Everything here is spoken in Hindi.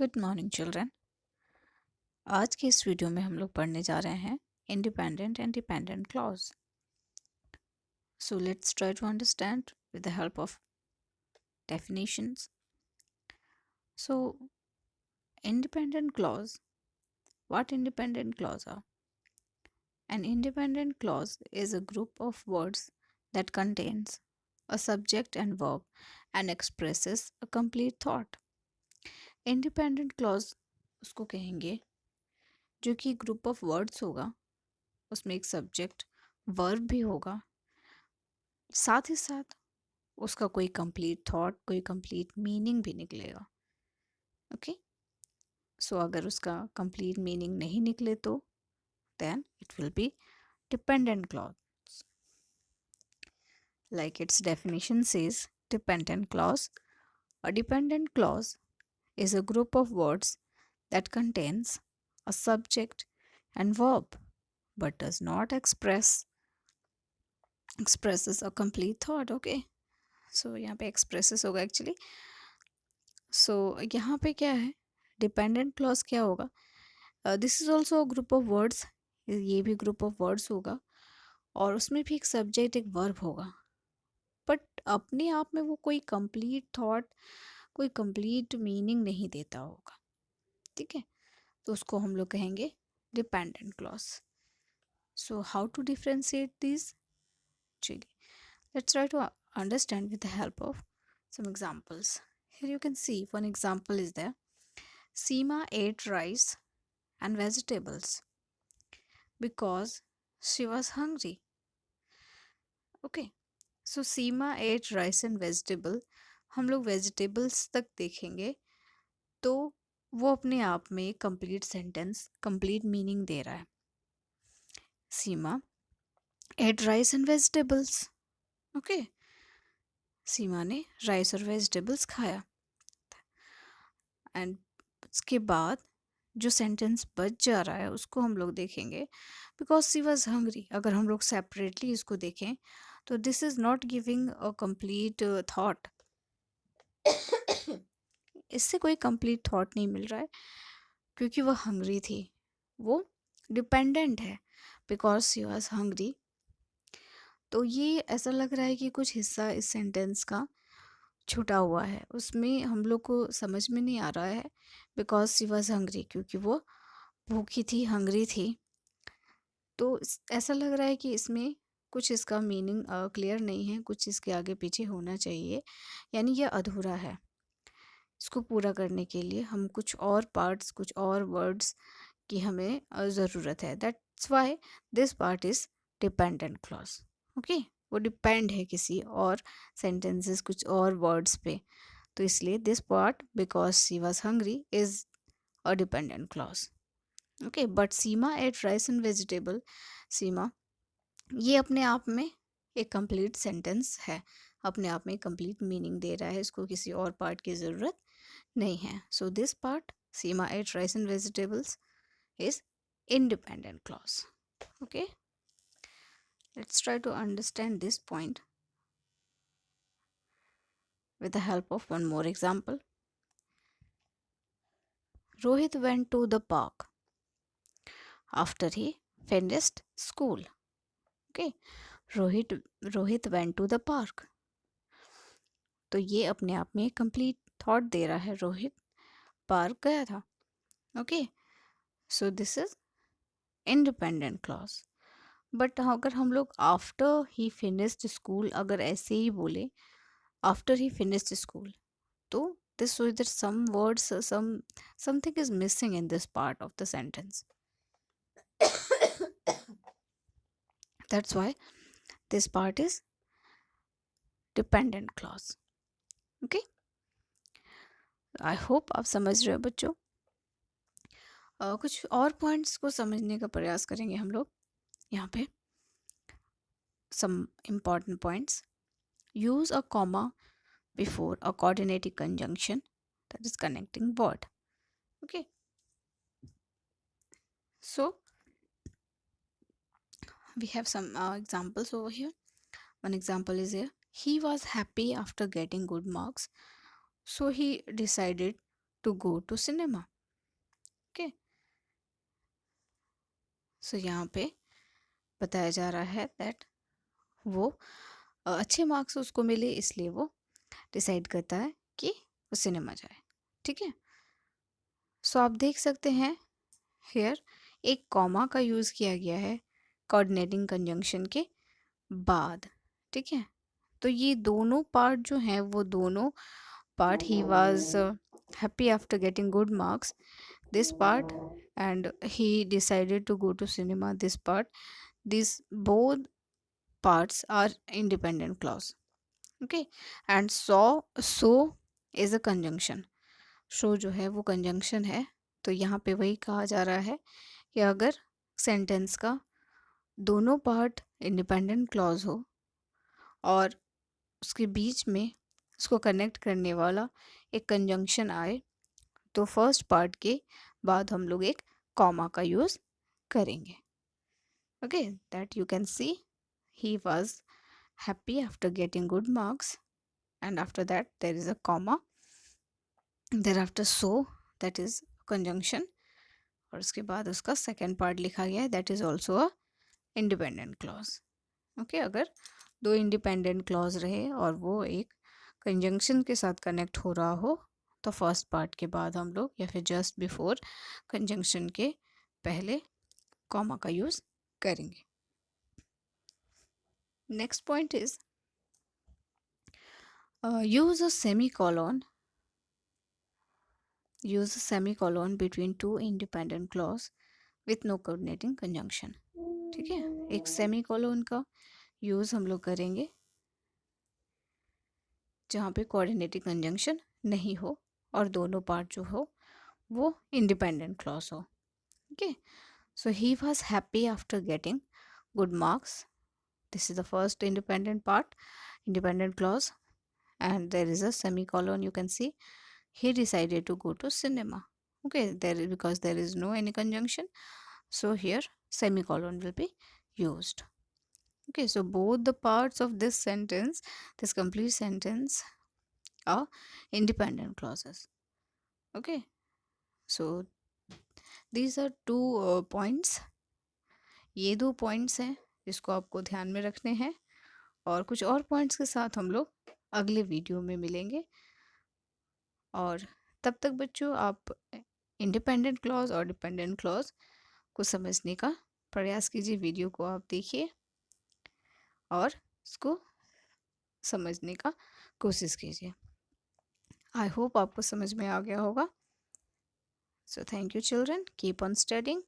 Good morning children. आज के इस वीडियो में हम लोग पढ़ने जा रहे हैं independent and dependent clause. So let's try to understand with the help of definitions. So independent clause, what independent clause are? An independent clause is a group of words that contains a subject and verb and expresses a complete thought. Independent clause उसको कहेंगे जो कि ग्रुप ऑफ वर्ड्स होगा, उसमें एक सब्जेक्ट वर्ब भी होगा, साथ ही साथ उसका कोई कंप्लीट थॉट, कोई कंप्लीट मीनिंग भी निकलेगा। ओके, सो अगर उसका कंप्लीट मीनिंग नहीं निकले तो then it will be dependent clause. Like its definition says, dependent clause, a dependent clause is a group of words that contains a subject and verb but does not expresses a complete thought. Okay, so यहाँ पे expresses होगा एक्चुअली। सो यहाँ पे क्या है, डिपेंडेंट क्लॉज क्या होगा? This is also group of words, ये भी ग्रुप ऑफ वर्ड्स होगा और उसमें भी एक सब्जेक्ट एक वर्ब होगा, बट अपने आप में वो कोई कंप्लीट थॉट, कोई कंप्लीट मीनिंग नहीं देता होगा। ठीक है, तो उसको हम लोग कहेंगे dependent clause. So how to differentiate this? चलिए, let's try to understand with the help of some examples. Here you can see one example is there. Seema ate rice and vegetables because she was hungry. Okay, so Seema ate rice and vegetable. हम लोग vegetables तक देखेंगे तो वो अपने आप में complete sentence, complete meaning दे रहा है। Seema ate rice and vegetables. Okay, सीमा ने राइस और वेजिटेबल्स खाया। एंड उसके बाद जो सेंटेंस बच जा रहा है उसको हम लोग देखेंगे, बिकॉज शी वॉज हंग्री। अगर हम लोग सेपरेटली इसको देखें तो this is not giving a complete thought. इससे कोई कंप्लीट थॉट नहीं मिल रहा है क्योंकि वह हंग्री थी। वो डिपेंडेंट है बिकॉज शी वॉज हंग्री। तो ये ऐसा लग रहा है कि कुछ हिस्सा इस सेंटेंस का छूटा हुआ है, उसमें हम लोग को समझ में नहीं आ रहा है बिकॉज शी वॉज हंग्री, क्योंकि वो भूखी थी, हंग्री थी। तो ऐसा लग रहा है कि इसमें कुछ इसका मीनिंग क्लियर नहीं है, कुछ इसके आगे पीछे होना चाहिए, यानी यह अधूरा है। इसको पूरा करने के लिए हम कुछ और पार्ट्स, कुछ और वर्ड्स की हमें ज़रूरत है। That's why this part is dependent clause. Okay, वो डिपेंड है किसी और सेंटेंसेस, कुछ और वर्ड्स पे, तो इसलिए this part because she was hungry is a dependent clause. Okay, but Seema ate rice and vegetable, Seema ये अपने आप में एक कंप्लीट सेंटेंस है, अपने आप में कंप्लीट मीनिंग दे रहा है, इसको किसी और पार्ट की ज़रूरत नहीं है। So this part, Seema ate rice and vegetables, is independent clause. Okay, let's try to understand this point with the help of one more example. Rohit went to the park after he finished school. Okay, Rohit went to the park, तो ये अपने आप में कंप्लीट थॉट दे रहा है, रोहित पार्क गया था। Okay, so this is independent clause. But अगर हम लोग आफ्टर ही फिनिश्ड स्कूल अगर ऐसे ही बोले, आफ्टर ही फिनिश्ड स्कूल, तो this shows that some words, something is missing in this part of the sentence. That's why this part is dependent clause. Okay, I hope आप समझ रहे हो बच्चों। कुछ और पॉइंट्स को समझने का प्रयास करेंगे हम लोग यहाँ पे। some important points: use a comma before a coordinating conjunction, that is connecting word. Okay, so we have some examples over here. One example is here: he was happy after getting good marks, so he decided to go to cinema. Okay. So यहाँ पे बताया जा रहा है that वो अच्छे मार्क्स उसको मिले, इसलिए वो डिसाइड करता है कि वो सिनेमा जाए. ठीक है. सो आप देख सकते हैं हेयर एक कॉमा का यूज़ किया गया है कोऑर्डिनेटिंग कंजंक्शन के बाद. ठीक है. तो ये दोनों पार्ट जो हैं वो दोनों part, he was happy after getting good marks, this part, and he decided to go to cinema, this part, these both parts are independent clause. Okay. And so is a conjunction. so जो है वो conjunction है. तो यहाँ पे वही कहा जा रहा है कि अगर सेंटेंस का दोनों पार्ट इंडिपेंडेंट क्लॉज हो और उसके बीच में उसको कनेक्ट करने वाला एक कंजंक्शन आए, तो फर्स्ट पार्ट के बाद हम लोग एक कॉमा का यूज़ करेंगे. Okay. That you can see he was happy after getting good marks, and after that there is a comma, there after so, that is conjunction, और उसके बाद उसका सेकेंड पार्ट लिखा गया है, that is also a independent clause. Okay. अगर दो इंडिपेंडेंट क्लॉज रहे और वो एक कंजंक्शन के साथ कनेक्ट हो रहा हो, तो फर्स्ट पार्ट के बाद हम लोग या फिर जस्ट बिफोर कंजंक्शन के पहले कॉमा का यूज़ करेंगे. Next point is use a semicolon between two independent clause with no coordinating conjunction. ठीक है. एक सेमीकोलन का यूज़ हम लोग करेंगे जहाँ पे कोऑर्डिनेटिंग कंजंक्शन नहीं हो और दोनों पार्ट जो हो वो इंडिपेंडेंट क्लॉज हो. Okay. So he was happy after getting good marks. This is the first independent clause, and there is a semicolon. You can see he decided to go to cinema. Okay, because there is no any conjunction, so here semicolon will be used. Okay, so both the parts of this sentence, this complete sentence, are independent clauses. Okay, so these are two points. ये दो पॉइंट्स हैं जिसको आपको ध्यान में रखने हैं, और कुछ और पॉइंट्स के साथ हम लोग अगले वीडियो में मिलेंगे. और तब तक बच्चों आप इंडिपेंडेंट क्लॉज और डिपेंडेंट क्लॉज को समझने का प्रयास कीजिए. वीडियो को आप देखिए और इसको समझने का कोशिश कीजिए. आई होप आपको समझ में आ गया होगा. So thank you children. Keep on studying.